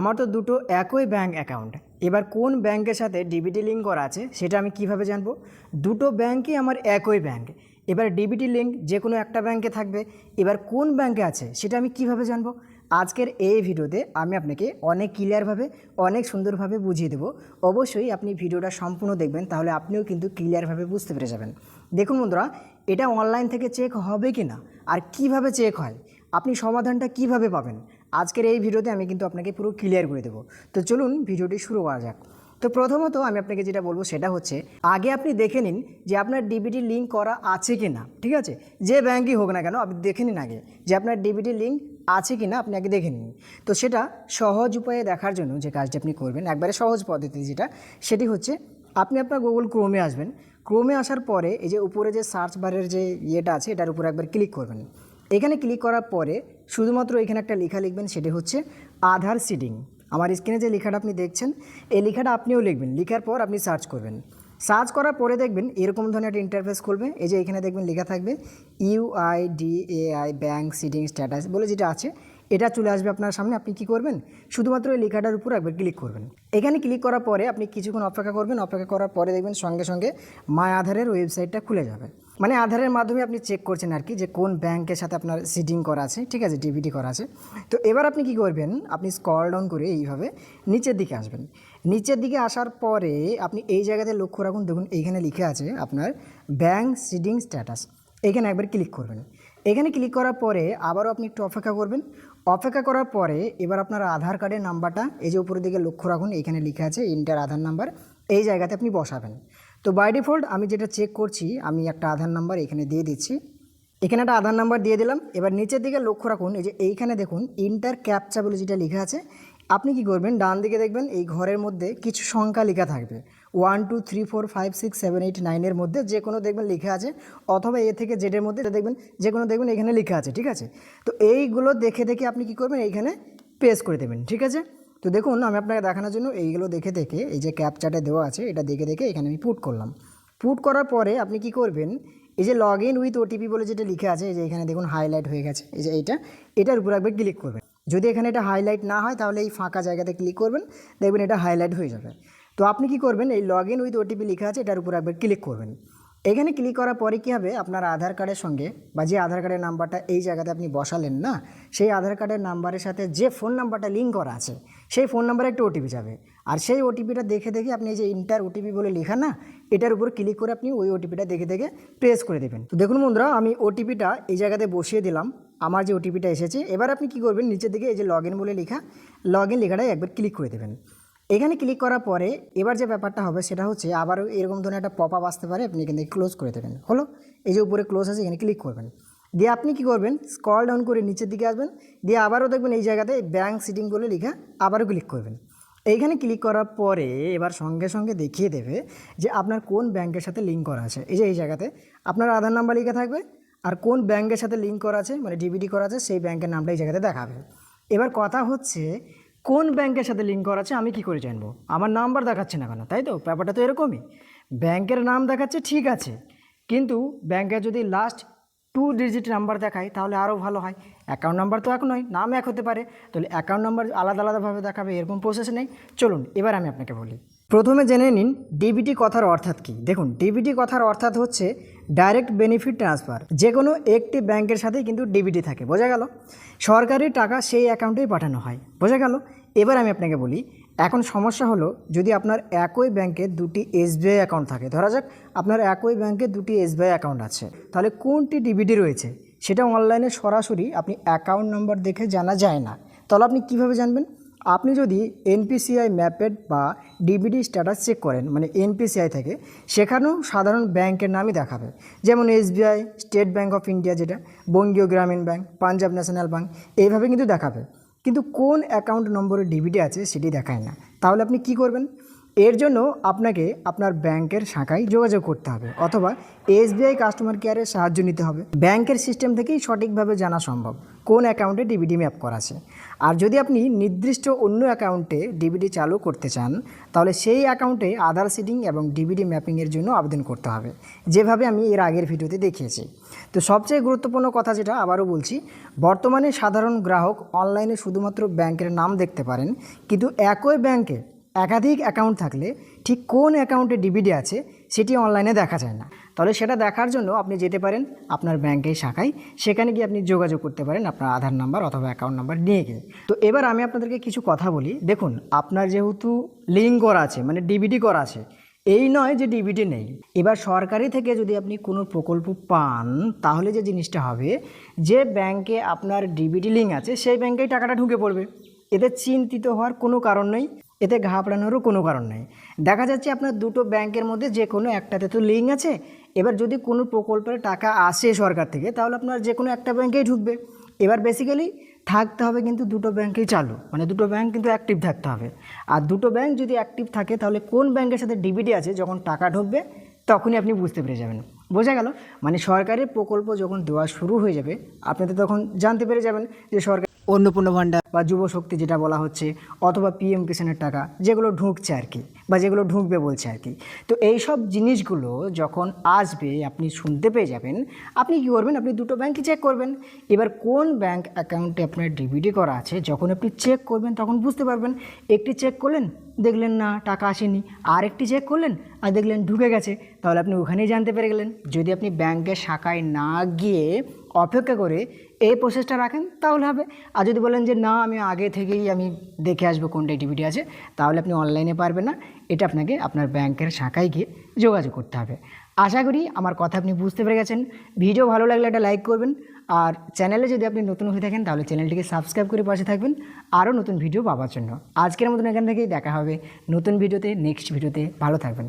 আমার তো দুটো একই ব্যাঙ্ক অ্যাকাউন্ট, এবার কোন ব্যাংকের সাথে ডিবিটি লিঙ্ক করা আছে সেটা আমি কিভাবে জানবো? দুটো ব্যাংকই আমার একই ব্যাংক, এবার ডিবিটি লিঙ্ক যে কোনো একটা ব্যাংকে থাকবে, এবার কোন ব্যাংকে আছে সেটা আমি কিভাবে জানবো? আজকের এই ভিডিওতে আমি আপনাকে অনেক ক্লিয়ারভাবে অনেক সুন্দরভাবে বুঝিয়ে দেবো। অবশ্যই আপনি ভিডিওটা সম্পূর্ণ দেখবেন, তাহলে আপনিও কিন্তু ক্লিয়ারভাবে বুঝতে পেরে যাবেন। দেখুন বন্ধুরা, এটা অনলাইন থেকে চেক হবে কি না আর কিভাবে চেক হয়, আপনি সমাধানটা কিভাবে পাবেন, আজকের এই ভিডিওতে আমি কিন্তু আপনাকে পুরো ক্লিয়ার করে দেবো। তো চলুন ভিডিওটি শুরু করা যাক। তো প্রথমত আমি আপনাকে যেটা বলবো সেটা হচ্ছে, আগে আপনি দেখে নিন যে আপনার ডিবিটি লিঙ্ক করা আছে কি না। ঠিক আছে, যে ব্যাঙ্কই হোক না কেন আপনি দেখে নিন আগে যে আপনার ডিবিটি লিঙ্ক আছে কি না, আপনি আগে দেখে নিন। তো সেটা সহজ উপায়ে দেখার জন্য যে কাজটি আপনি করবেন, একবারে সহজ পদ্ধতি যেটা, সেটি হচ্ছে আপনি আপনার গুগল ক্রোমে আসবেন। ক্রোমে আসার পরে এই যে উপরে যে সার্চ বারের যে ইয়েটা আছে এটার উপরে একবার ক্লিক করবেন। এখানে ক্লিক করার পরে শুধুমাত্র এখানে একটা লেখা লিখবেন, সেটি হচ্ছে আধার সিডিং। আমার স্ক্রিনে যে লেখাটা আপনি দেখছেন এই লেখাটা আপনিও লিখবেন, লেখার পর আপনি সার্চ করবেন। সার্চ করার পরে দেখবেন এরকম ধরনের একটা ইন্টারফেস খুলবে। এই যে এখানে দেখবেন লেখা থাকবে ইউআইডিএআই ব্যাঙ্ক সিডিং স্ট্যাটাস বলে যেটা আছে, এটা চলে আসবে আপনার সামনে। আপনি কি করবেন, শুধুমাত্র এই লেখাটার উপর একবার ক্লিক করবেন। এখানে ক্লিক করার পরে আপনি কিছুক্ষণ অপেক্ষা করবেন। অপেক্ষা করার পরে দেখবেন সঙ্গে সঙ্গে মাই আধারের ওয়েবসাইটটা খুলে যাবে। মানে আধারের মাধ্যমে আপনি চেক করছেন আর কি, যে কোন ব্যাংকের সাথে আপনার সিডিং করা আছে, ঠিক আছে, ডিবিটি করা আছে। তো এবার আপনি কি করবেন, আপনি স্ক্রল ডাউন করে এইভাবে নিচের দিকে আসবেন। নিচের দিকে আসার পরে আপনি এই জায়গাতে লক্ষ্য রাখুন, দেখুন এইখানে লিখে আছে আপনার ব্যাঙ্ক সিডিং স্ট্যাটাস। এখানে একবার ক্লিক করবেন। এখানে ক্লিক করার পরে আবারও আপনি একটু অপেক্ষা করবেন। অপেক্ষা করার পরে এবার আপনার আধার কার্ডের নাম্বারটা এই যে উপরের দিকে লক্ষ্য রাখুন, এখানে লিখে আছে ইন্টার আধার নাম্বার, এই জায়গাতে আপনি বসাবেন। তো বাই ডিফল্ট আমি যেটা চেক করছি, আমি একটা আধার নাম্বার এখানে দিয়ে দিচ্ছি। এখানে একটা আধার নাম্বার দিয়ে দিলাম। এবার নিচের দিকে লক্ষ্য রাখুন, এই যে এইখানে দেখুন ইন্টার ক্যাপচা বলে যেটা লেখা আছে, আপনি কি করবেন, ডান দিকে দেখবেন এই ঘরের মধ্যে কিছু সংখ্যা লেখা থাকবে, 1 2 3 4 5 6 7 8 9 মধ্যে যে কোনো দেখবেন লেখা আছে, অথবা এ থেকে জেডের মধ্যে দেখবেন যে কোনো দেখবেন এখানে লেখা আছে। ঠিক আছে, তো এইগুলো দেখে দেখে আপনি কি করবেন, এইখানে পেস্ট করে দেবেন। ঠিক আছে, তো দেখুন আমি আপনাকে দেখানোর জন্য এইগুলো দেখে দেখে, এই যে ক্যাপচাটা দেওয়া আছে এটা দেখে দেখে এখানে আমি পুট করলাম। পুট করার পরে আপনি কি করবেন, এই যে লগ ইন উইথ ওটিপি বলে যেটা লিখে আছে, এই যে এখানে দেখুন হাইলাইট হয়ে গেছে, এই যে এটার উপর একবার ক্লিক করবেন। যদি এখানে এটা হাইলাইট না হয় তাহলে এই ফাঁকা জায়গাতে ক্লিক করবেন, দেখবেন এটা হাইলাইট হয়ে যাবে। তো আপনি কি করবেন, এই লগ ইন উইথ ওটিপি লেখা আছে এটার উপর একবার ক্লিক করবেন। এখানে ক্লিক করার পরে কী হবে, আপনার আধার কার্ডের সঙ্গে বা যে আধার কার্ডের নাম্বারটা এই জায়গাতে আপনি বসালেন না, সেই আধার কার্ডের নাম্বারের সাথে যে ফোন নাম্বারটা লিঙ্ক করা আছে সেই ফোন নাম্বারে একটা ওটিপি যাবে। আর সেই ওটিপিটা দেখে দেখে আপনি এই যে ইন্টার ওটিপি বলে লেখা না, এটার উপর ক্লিক করে আপনি ওই ওটিপিটা দেখে দেখে প্রেস করে দেবেন। তো দেখুন বন্ধুরা, আমি ওটিপিটা এই জায়গাতে বসিয়ে দিলাম, আমার যে ওটিপিটা এসেছে। এবার আপনি কি করবেন, নিচের দিকে এই যে লগ ইন বলে লেখা, লগ ইন লেখাটাই একবার ক্লিক করে দেবেন। এখানে ক্লিক করার পরে এবার যে ব্যাপারটা হবে সেটা হচ্ছে, আবারও এরকম ধরনের একটা পপ আপ আসতে পারে, আপনি এখান থেকে ক্লোজ করে দেবেন। হলো, এই যে উপরে ক্লোজ আছে এখানে ক্লিক করবেন। দিয়ে আপনি কি করবেন, স্ক্রল ডাউন করে নিচের দিকে আসবেন, দিয়ে আবারও দেখবেন এই জায়গাতে ব্যাঙ্ক সিটিং বলে লেখা, আবারও ক্লিক করবেন। এইখানে ক্লিক করার পরে এবার সঙ্গে সঙ্গে দেখিয়ে দেবে যে আপনার কোন ব্যাংকের সাথে লিঙ্ক করা আছে। এই যে এই জায়গাতে আপনার আধার নাম্বার লেখা থাকবে, আর কোন ব্যাংকের সাথে লিঙ্ক করা আছে মানে ডিবিটি করা আছে সেই ব্যাংকের নামটা এই জায়গাতে দেখাবে। এবার কথা হচ্ছে, কোন ব্যাংকের সাথে লিঙ্ক করা আছে আমি কি করে জানবো, আমার নাম্বার দেখাচ্ছে না কেন, তাই তো? ব্যাপারটা তো এরকমই, ব্যাংকের নাম দেখাচ্ছে ঠিক আছে, কিন্তু ব্যাংকের যদি লাস্ট 2 ডিজিট নাম্বার দেখায় তাহলে আরও ভালো হয়। অ্যাকাউন্ট নাম্বার তো এক নয়, নাম এক হতে পারে, তাহলে অ্যাকাউন্ট নাম্বার আলাদা আলাদাভাবে দেখাবে, এরকম প্রসেস নেই। চলুন এবার আমি আপনাকে বলি। প্রথমে জেনে নিন ডিবিটি কথার অর্থাৎ কী। দেখুন, ডিবিটি কথার অর্থাৎ হচ্ছে ডাইরেক্ট বেনিফিট ট্রান্সফার। যে কোনো একটি ব্যাংকের সাথেই কিন্তু ডিবিটি থাকে, বোঝা গেল? সরকারি টাকা সেই অ্যাকাউন্টেই পাঠানো হয়, বোঝা গেল? এবার আমি আপনাকে বলি, এখন সমস্যা হলো যদি আপনার একই ব্যাংকে দুটি এসবিআই অ্যাকাউন্ট থাকে, ধরা যাক আপনার একই ব্যাংকে দুটি এসবিআই অ্যাকাউন্ট আছে, তাহলে কোনটি ডিবিটি রয়েছে সেটা অনলাইনে সরাসরি আপনি অ্যাকাউন্ট নম্বর দেখে জানা যায় না। তাহলে আপনি কিভাবে জানবেন? আপনি যদি এনপিসিআই ম্যাপেড বা ডিবিটি স্ট্যাটাস চেক করেন, মানে এনপিসিআই থেকে, সেখানেও সাধারণ ব্যাংকের নামই দেখাবে, যেমন SBI, state bank of India যেটা, Bangiya Gramin bank, Punjab national bank, এইভাবে কিন্তু দেখাবে, কিন্তু কোন অ্যাকাউন্ট নম্বরে ডিবিটি আছে সেটি দেখায় না। তাহলে আপনি কি করবেন, এর জন্য আপনাকে আপনার ব্যাংকের শাখায় যোগাযোগ করতে হবে অথবা এসবিআই কাস্টমার কেয়ারের সাহায্য নিতে হবে। ব্যাংকের সিস্টেম থেকেই সঠিকভাবে জানা সম্ভব কোন অ্যাকাউন্টে ডিবিটি ম্যাপ করা আছে। আর যদি আপনি নির্দিষ্ট অন্য অ্যাকাউন্টে ডিবিটি চালু করতে চান তাহলে সেই অ্যাকাউন্টে আধার সিডিং এবং ডিবিটি ম্যাপিংয়ের জন্য আবেদন করতে হবে, যেভাবে আমি এর আগের ভিডিওতে দেখিয়েছি। তো সবচেয়ে গুরুত্বপূর্ণ কথা যেটা আবারও বলছি, বর্তমানে সাধারণ গ্রাহক অনলাইনে শুধুমাত্র ব্যাংকের নাম দেখতে পারেন, কিন্তু একই ব্যাংকে একাধিক অ্যাকাউন্ট থাকলে ঠিক কোন অ্যাকাউন্টে ডিবিটি আছে সেটি অনলাইনে দেখা যায় না। তাহলে সেটা দেখার জন্য আপনি যেতে পারেন আপনার ব্যাংকের শাখায়, সেখানে গিয়ে আপনি যোগাযোগ করতে পারেন আপনার আধার নাম্বার অথবা অ্যাকাউন্ট নাম্বার নিয়ে গিয়ে। তো এবার আমি আপনাদেরকে কিছু কথা বলি। দেখুন, আপনার যেহেতু লিঙ্ক করা আছে মানে ডিবিটি করা আছে, এই নয় যে ডিবিটি নেই। এবার সরকারি থেকে যদি আপনি কোনো প্রকল্প পান তাহলে যে জিনিসটা হবে, যে ব্যাংকে আপনার ডিবিটি লিঙ্ক আছে সেই ব্যাংকেই টাকাটা ঢুকে পড়বে। এতে চিন্তিত হওয়ার কোনো কারণ নেই, এতে ঘাবড়ানোরও কোনো কারণ নেই। দেখা যাচ্ছে আপনার দুটো ব্যাংকের মধ্যে যে কোনো একটাতে তো লিঙ্ক আছে। এবার যদি কোনো প্রকল্পের টাকা আসে সরকার থেকে তাহলে আপনার যে কোনো একটা ব্যাংকেই ঢুকবে। এবার বেসিক্যালি থাকতে হবে কিন্তু দুটো ব্যাংকেই চালু, মানে দুটো ব্যাংক কিন্তু অ্যাক্টিভ থাকতে হবে। আর দুটো ব্যাংক যদি অ্যাক্টিভ থাকে তাহলে কোন ব্যাংকের সাথে ডিবিটি আছে যখন টাকা ঢুকবে তখনই আপনি বুঝতে পেরে যাবেন। বোঝা গেল? মানে সরকারি প্রকল্প যখন দেওয়া শুরু হয়ে যাবে আপনি তো তখন জানতে পেরে যাবেন যে সরকার অন্নপূর্ণা ভাণ্ডার বা যুব শক্তি যেটা বলা হচ্ছে অথবা পিএম কিষাণের টাকা যেগুলো ঢুকছে আর কি, বা যেগুলো ঢুকবে বলছে আর কি। তো এই সব জিনিসগুলো যখন আসবে আপনি শুনতে পেয়ে যাবেন, আপনি কী করবেন, আপনি দুটো ব্যাংকই চেক করবেন। এবার কোন ব্যাংক অ্যাকাউন্টে আপনার ডিবিটি করা আছে যখন আপনি চেক করবেন তখন বুঝতে পারবেন। একটি চেক করলেন দেখলেন না টাকা আসেনি, আর একটি চেক করলেন আর দেখলেন ঢুকে গেছে, তাহলে আপনি ওখানেই জানতে পেরে গেলেন। যদি আপনি ব্যাংকের শাখায় না গিয়ে অপেক্ষা করে এই প্রসেসটা রাখেন তাহলে হবে। আর যদি বলেন যে না আমি আগে থেকেই আমি দেখে আসবো কোনটা ডিবিটি আছে, তাহলে আপনি অনলাইনে পারবেন না। এটা আপনাকে আপনার ব্যাংকের শাখায় গিয়ে যোগাযোগ করতে হবে। আশা করি আমার কথা আপনি বুঝতে পেরে গেছেন। ভিডিও ভালো লাগলে একটা লাইক করবেন, আর চ্যানেলে যদি আপনি নতুন হয়ে থাকেন তাহলে চ্যানেলটিকে সাবস্ক্রাইব করে পাশে থাকবেন আরও নতুন ভিডিও পাওয়ার জন্য। আজকের মতন এখান থেকেই দেখা হবে নতুন ভিডিওতে, নেক্সট ভিডিওতে। ভালো থাকবেন।